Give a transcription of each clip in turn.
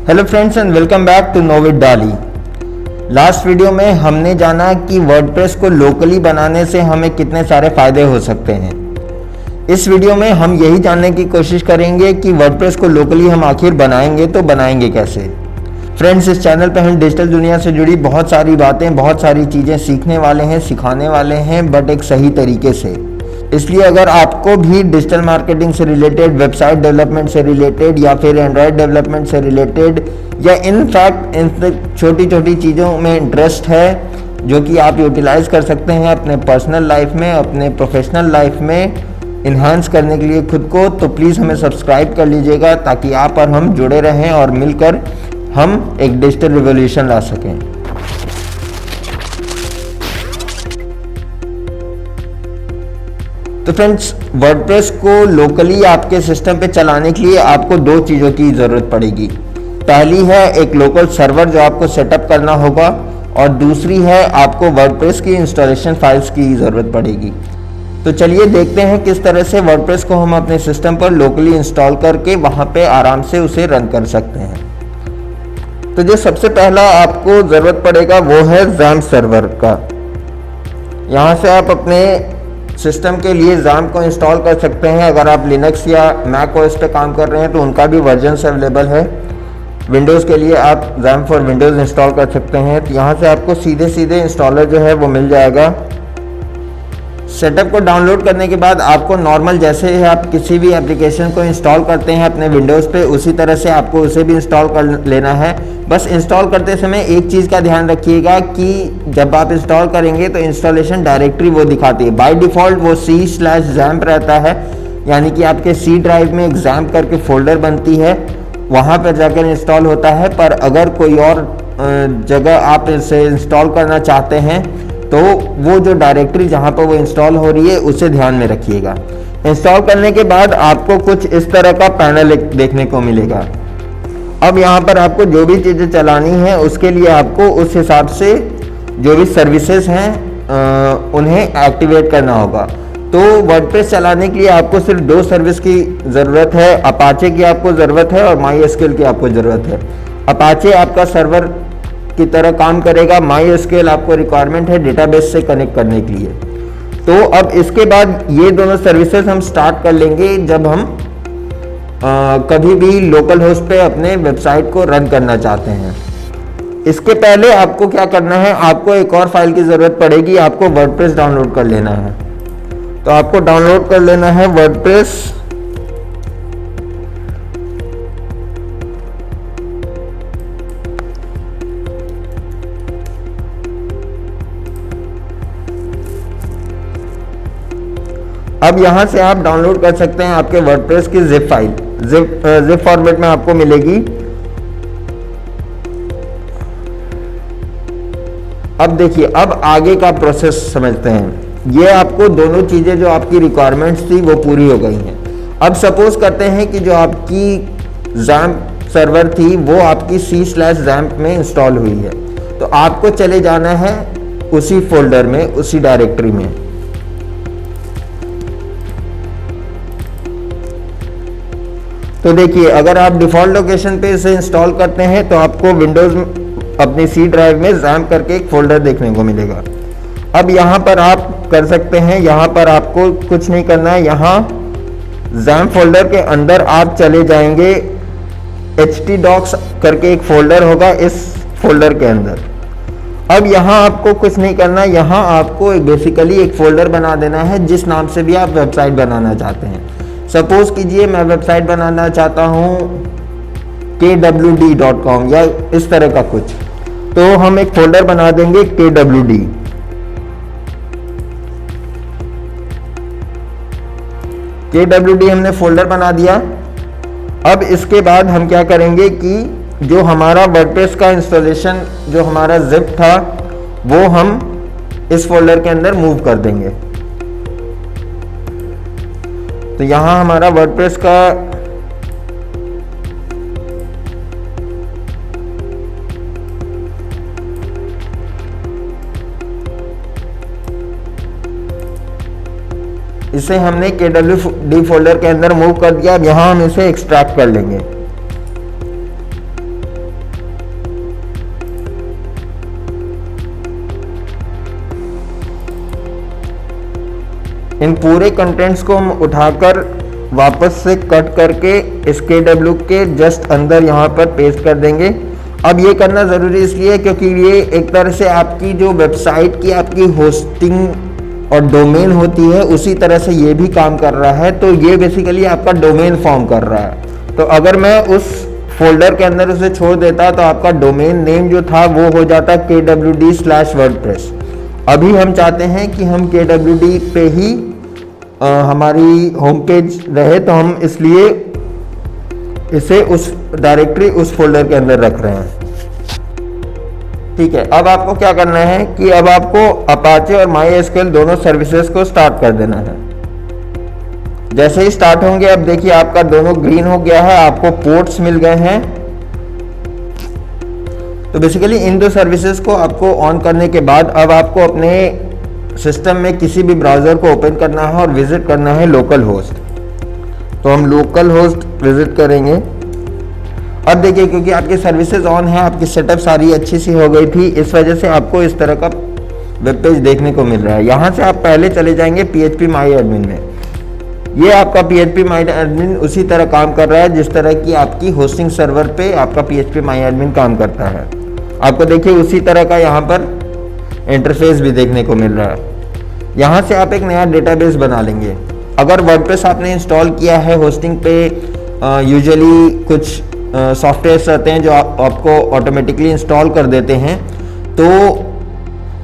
Hello friends and welcome back to know with Dolly. Last video में हमने जाना कि वर्डप्रेस को लोकली बनाने से हमें कितने सारे फायदे हो सकते हैं। इस वीडियो में हम यही जानने की कोशिश करेंगे कि वर्डप्रेस को लोकली हम आखिर बनाएंगे तो बनाएंगे कैसे। फ्रेंड्स, इस चैनल पर हम डिजिटल दुनिया से जुड़ी बहुत सारी बातें, बहुत सारी चीज़ें सीखने वाले हैं, सिखाने वाले हैं, बट एक सही तरीके से। इसलिए अगर आपको भी डिजिटल मार्केटिंग से रिलेटेड, वेबसाइट डेवलपमेंट से रिलेटेड या फिर एंड्रॉयड डेवलपमेंट से रिलेटेड या इनफैक्ट इन छोटी छोटी चीज़ों में इंटरेस्ट है जो कि आप यूटिलाइज कर सकते हैं अपने पर्सनल लाइफ में, अपने प्रोफेशनल लाइफ में इन्हांस करने के लिए खुद को, तो प्लीज़ हमें सब्सक्राइब कर लीजिएगा ताकि आप और हम जुड़े रहें और मिलकर हम एक डिजिटल रिवॉल्यूशन ला सकें। तो फ्रेंड्स, वर्डप्रेस को लोकली आपके सिस्टम पे चलाने के लिए आपको दो चीज़ों की ज़रूरत पड़ेगी। पहली है एक लोकल सर्वर जो आपको सेटअप करना होगा, और दूसरी है आपको वर्डप्रेस की इंस्टॉलेशन फाइल्स की ज़रूरत पड़ेगी। तो चलिए देखते हैं किस तरह से वर्डप्रेस को हम अपने सिस्टम पर लोकली इंस्टॉल करके वहाँ पे आराम से उसे रन कर सकते हैं। तो जो सबसे पहला आपको ज़रूरत पड़ेगा वो है XAMPP सर्वर का। यहाँ से आप अपने सिस्टम के लिए XAMPP को इंस्टॉल कर सकते हैं। अगर आप लिनक्स या मैक ओएस पे काम कर रहे हैं तो उनका भी वर्जन्स अवेलेबल है। विंडोज़ के लिए आप XAMPP फॉर विंडोज़ इंस्टॉल कर सकते हैं। तो यहाँ से आपको सीधे इंस्टॉलर जो है वो मिल जाएगा। सेटअप को डाउनलोड करने के बाद आपको नॉर्मल जैसे आप किसी भी एप्लीकेशन को इंस्टॉल करते हैं अपने विंडोज़ पे, उसी तरह से आपको उसे भी इंस्टॉल कर लेना है। बस इंस्टॉल करते समय एक चीज़ का ध्यान रखिएगा कि जब आप इंस्टॉल करेंगे तो इंस्टॉलेशन डायरेक्टरी वो दिखाती है। बाय डिफ़ॉल्ट वो C/XAMPP रहता है, यानी कि आपके C ड्राइव में एक XAMPP करके फोल्डर बनती है, वहाँ पर जाकर इंस्टॉल होता है। पर अगर कोई और जगह आप इसे इंस्टॉल करना चाहते हैं तो वो जो डायरेक्टरी जहाँ पर वो इंस्टॉल हो रही है उसे ध्यान में रखिएगा। इंस्टॉल करने के बाद आपको कुछ इस तरह का पैनल देखने को मिलेगा। अब यहाँ पर आपको जो भी चीज़ें चलानी है उसके लिए आपको उस हिसाब से जो भी सर्विसेज हैं उन्हें एक्टिवेट करना होगा। तो वर्डप्रेस चलाने के लिए आपको सिर्फ दो सर्विस की ज़रूरत है। अपाचे की आपको ज़रूरत है और MySQL की आपको ज़रूरत है। अपाचे आपका सर्वर की तरह काम करेगा, MySQL आपको रिक्वायरमेंट है डेटाबेस से कनेक्ट करने के लिए। तो अब इसके बाद ये दोनों सर्विसेज हम स्टार्ट कर लेंगे जब हम कभी भी लोकल होस्ट पे अपने वेबसाइट को रन करना चाहते हैं। इसके पहले आपको क्या करना है, आपको एक और फाइल की ज़रूरत पड़ेगी। आपको वर्डप्रेस डाउनलोड कर लेना है। तो आपको डाउनलोड कर लेना है वर्डप्रेस। अब यहां से आप डाउनलोड कर सकते हैं आपके वर्डप्रेस की जिप फाइल। जिप फॉर्मेट में आपको मिलेगी। अब देखिए, अब आगे का प्रोसेस समझते हैं। ये आपको दोनों चीज़ें जो आपकी रिक्वायरमेंट्स थी वो पूरी हो गई हैं। अब सपोज करते हैं कि जो आपकी XAMPP सर्वर थी वो आपकी C/XAMPP में इंस्टॉल हुई है। तो आपको चले जाना है उसी फोल्डर में, उसी डायरेक्टरी में। तो देखिए, अगर आप डिफ़ॉल्ट लोकेशन पे इसे इंस्टॉल करते हैं तो आपको विंडोज़ अपनी C ड्राइव में XAMPP करके एक फोल्डर देखने को मिलेगा। अब यहाँ पर आप कर सकते हैं, यहाँ पर आपको कुछ नहीं करना है। यहाँ XAMPP फोल्डर के अंदर आप चले जाएंगे। htdocs करके एक फोल्डर होगा इस फोल्डर के अंदर। अब यहाँ आपको कुछ नहीं करना, यहाँ आपको बेसिकली एक फोल्डर बना देना है जिस नाम से भी आप वेबसाइट बनाना चाहते हैं। सपोज कीजिए मैं वेबसाइट बनाना चाहता हूँ kwd.com या इस तरह का कुछ, तो हम एक फोल्डर बना देंगे kwd। kwd हमने फोल्डर बना दिया। अब इसके बाद हम क्या करेंगे कि जो हमारा वर्डप्रेस का इंस्टॉलेशन, जो हमारा जिप था, वो हम इस फोल्डर के अंदर मूव कर देंगे। तो यहाँ हमारा वर्डप्रेस का इसे हमने kwd फोल्डर के अंदर मूव कर दिया। अब यहाँ हम इसे एक्सट्रैक्ट कर लेंगे। इन पूरे कंटेंट्स को हम उठाकर वापस से कट करके इस KW के जस्ट अंदर यहाँ पर पेस्ट कर देंगे। अब ये करना ज़रूरी इसलिए क्योंकि ये एक तरह से आपकी जो वेबसाइट की आपकी होस्टिंग और डोमेन होती है उसी तरह से ये भी काम कर रहा है। तो ये बेसिकली आपका डोमेन फॉर्म कर रहा है। तो अगर मैं उस फोल्डर के अंदर उसे छोड़ देता तो आपका डोमेन नेम जो था वो हो जाता kwd/wordpress। अभी हम चाहते हैं कि हम kwd पे ही हमारी होम पेज रहे, तो हम इसलिए इसे उस डायरेक्टरी उस फोल्डर के अंदर रख रहे हैं। ठीक है, अब आपको क्या करना है कि अब आपको अपाचे और MySQL दोनों सर्विसेज को स्टार्ट कर देना है। जैसे ही स्टार्ट होंगे, अब देखिए आपका दोनों ग्रीन हो गया है, आपको पोर्ट्स मिल गए हैं। तो बेसिकली इन दो सर्विसेज को आपको ऑन करने के बाद अब आपको अपने सिस्टम में किसी भी ब्राउज़र को ओपन करना है और विजिट करना है लोकल होस्ट। तो हम लोकल होस्ट विजिट करेंगे। अब देखिए क्योंकि आपकी सर्विसेज ऑन है, आपकी सेटअप सारी अच्छी सी हो गई थी, इस वजह से आपको इस तरह का वेब पेज देखने को मिल रहा है। यहाँ से आप पहले चले जाएंगे PHP My Admin में। ये आपका PHP My Admin उसी तरह काम कर रहा है जिस तरह की आपकी होस्टिंग सर्वर पे आपका PHP My Admin काम करता है। आपको देखिए उसी तरह का यहाँ पर इंटरफेस भी देखने को मिल रहा है। यहाँ से आप एक नया डेटाबेस बना लेंगे। अगर वर्डप्रेस आपने इंस्टॉल किया है होस्टिंग पे, यूजुअली कुछ सॉफ्टवेयर्स रहते हैं जो आपको ऑटोमेटिकली इंस्टॉल कर देते हैं, तो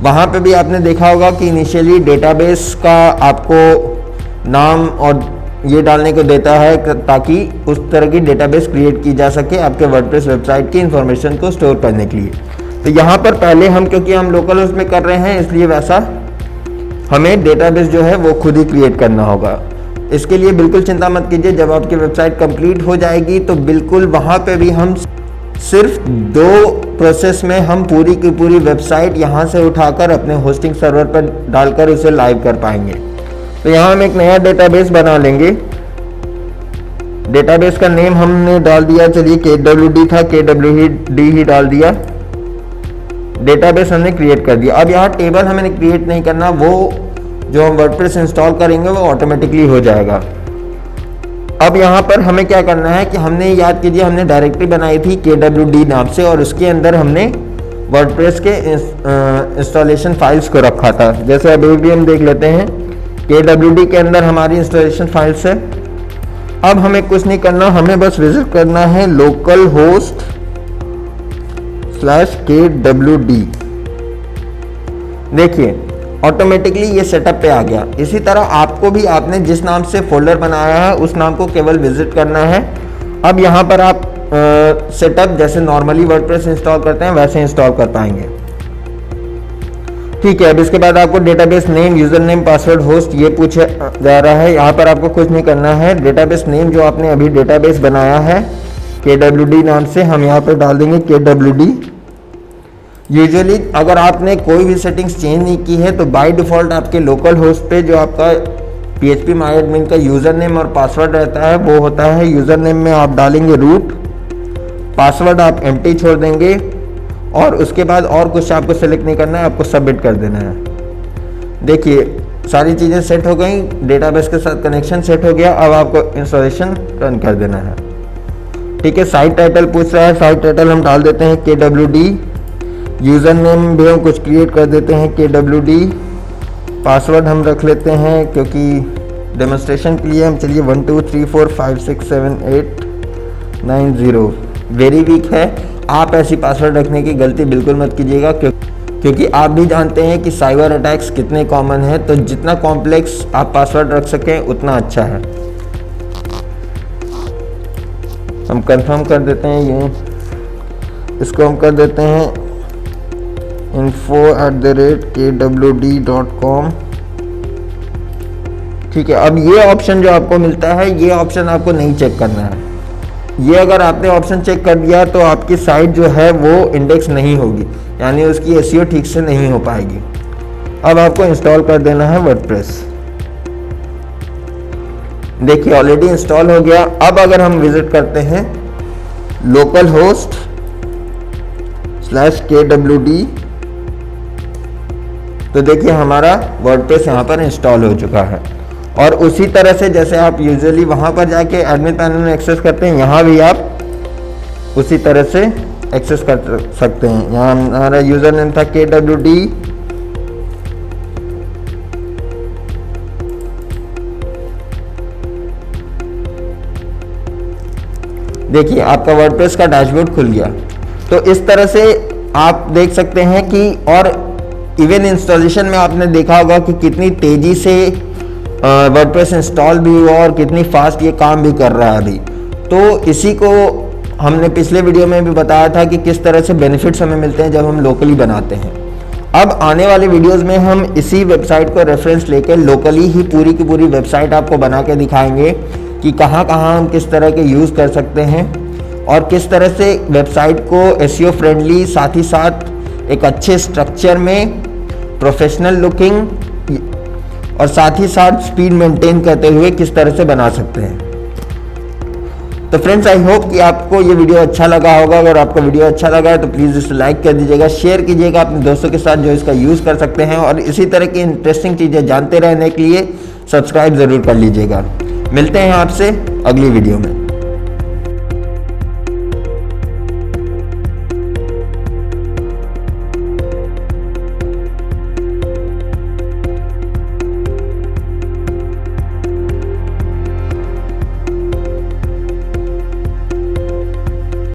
वहाँ पे भी आपने देखा होगा कि इनिशियली डेटाबेस का आपको नाम और ये डालने को देता है ताकि उस तरह की डेटाबेस क्रिएट की जा सके आपके वर्डप्रेस वेबसाइट की इंफॉर्मेशन को स्टोर करने के लिए। तो यहाँ पर पहले हम, क्योंकि हम लोकल होस्ट में कर रहे हैं, इसलिए वैसा हमें डेटाबेस जो है वो खुद ही क्रिएट करना होगा। इसके लिए बिल्कुल चिंता मत कीजिए, जब आपकी वेबसाइट कंप्लीट हो जाएगी तो बिल्कुल वहाँ पे भी हम सिर्फ 2 प्रोसेस में हम पूरी की पूरी वेबसाइट यहाँ से उठाकर अपने होस्टिंग सर्वर पर डालकर उसे लाइव कर पाएंगे। तो यहाँ हम एक नया डेटाबेस बना लेंगे। डेटाबेस का नेम हमने डाल दिया, चलिए KWD था, KWD ही डाल दिया। डेटाबेस हमने क्रिएट कर दिया। अब यहाँ टेबल हमें क्रिएट नहीं करना, वो जो हम वर्डप्रेस इंस्टॉल करेंगे वो ऑटोमेटिकली हो जाएगा। अब यहाँ पर हमें क्या करना है कि हमने, याद कीजिए, हमने डायरेक्टरी बनाई थी KWD नाम से और उसके अंदर हमने वर्डप्रेस के इंस्टॉलेशन फाइल्स को रखा था। जैसे अभी भी हम देख लेते हैं, KWD के अंदर हमारी इंस्टॉलेशन फाइल्स है। अब हमें कुछ नहीं करना, हमें बस विजिट करना है लोकल होस्ट /KWD। देखिए ऑटोमेटिकली ये सेटअप पे आ गया। इसी तरह आपको भी, आपने जिस नाम से फोल्डर बनाया है उस नाम को केवल विजिट करना है। अब यहाँ पर आप सेटअप जैसे नॉर्मली वर्डप्रेस इंस्टॉल करते हैं वैसे इंस्टॉल कर पाएंगे। ठीक है, अब इसके बाद आपको database name, user name, password, host ये पूछा जा रहा है। यहाँ पर आपको कुछ नहीं करना है। डेटाबेस नेम जो आपने अभी डेटाबेस बनाया है KWD नाम से, हम यहाँ पर डाल देंगे KWD। यूजुअली अगर आपने कोई भी सेटिंग्स चेंज नहीं की है तो बाय डिफ़ॉल्ट आपके लोकल होस्ट पे जो आपका PHP My Admin का यूज़र नेम और पासवर्ड रहता है वो होता है, यूज़र नेम में आप डालेंगे रूट, पासवर्ड आप एम्प्टी छोड़ देंगे और उसके बाद और कुछ आपको सेलेक्ट नहीं करना है, आपको सबमिट कर देना है। देखिए सारी चीज़ें सेट हो गई, डेटाबेस के साथ कनेक्शन सेट हो गया। अब आपको इंस्टॉलेशन रन कर देना है। ठीक है, साइट टाइटल पूछ रहा है, साइट टाइटल हम डाल देते हैं KWD। यूज़र नेम भी हम कुछ क्रिएट कर देते हैं KWD। पासवर्ड हम रख लेते हैं क्योंकि डेमोन्स्ट्रेशन के लिए हम, चलिए 1 2 3 4 5 6 7 8 9 0 वेरी वीक है। आप ऐसी पासवर्ड रखने की गलती बिल्कुल मत कीजिएगा क्योंकि आप भी जानते हैं कि साइबर अटैक्स कितने कॉमन है। तो जितना कॉम्प्लेक्स आप पासवर्ड रख सकें उतना अच्छा है। हम कंफर्म कर देते हैं, ये इसको हम कर देते हैं info@kwd.com। ठीक है, अब ये ऑप्शन जो आपको मिलता है ये ऑप्शन आपको नहीं चेक करना है। ये अगर आपने ऑप्शन चेक कर दिया तो आपकी साइट जो है वो इंडेक्स नहीं होगी, यानी उसकी SEO ठीक से नहीं हो पाएगी। अब आपको इंस्टॉल कर देना है वर्डप्रेस। देखिए ऑलरेडी इंस्टॉल हो गया। अब अगर हम विजिट करते हैं लोकल होस्ट /KWD तो देखिए हमारा वर्डप्रेस यहाँ पर इंस्टॉल हो चुका है। और उसी तरह से जैसे आप यूजुअली वहाँ पर जाके एडमिन पैनल में एक्सेस करते हैं, यहाँ भी आप उसी तरह से एक्सेस कर सकते हैं। यहाँ हमारा यूज़र नेम था KWD, देखिए आपका वर्डप्रेस का डैशबोर्ड खुल गया। तो इस तरह से आप देख सकते हैं कि, और इवन इंस्टॉलेशन में आपने देखा होगा कि कितनी तेज़ी से वर्डप्रेस इंस्टॉल भी हुआ और कितनी फास्ट ये काम भी कर रहा है अभी। तो इसी को हमने पिछले वीडियो में भी बताया था कि किस तरह से बेनिफिट्स हमें मिलते हैं जब हम लोकली बनाते हैं। अब आने वाले वीडियोस में हम इसी वेबसाइट को रेफरेंस लेकर लोकली ही पूरी की पूरी वेबसाइट आपको बना के दिखाएंगे कि कहाँ कहाँ हम किस तरह के यूज़ कर सकते हैं और किस तरह से वेबसाइट को SEO फ्रेंडली, साथ ही साथ एक अच्छे स्ट्रक्चर में प्रोफेशनल लुकिंग और साथ ही साथ स्पीड मेंटेन करते हुए किस तरह से बना सकते हैं। तो फ्रेंड्स, आई होप कि आपको ये वीडियो अच्छा लगा होगा। अगर आपको वीडियो अच्छा लगा है तो प्लीज़ इसे लाइक कर दीजिएगा, शेयर कीजिएगा अपने दोस्तों के साथ जो इसका यूज़ कर सकते हैं, और इसी तरह की इंटरेस्टिंग चीज़ें जानते रहने के लिए सब्सक्राइब ज़रूर कर लीजिएगा। मिलते हैं आपसे अगली वीडियो में।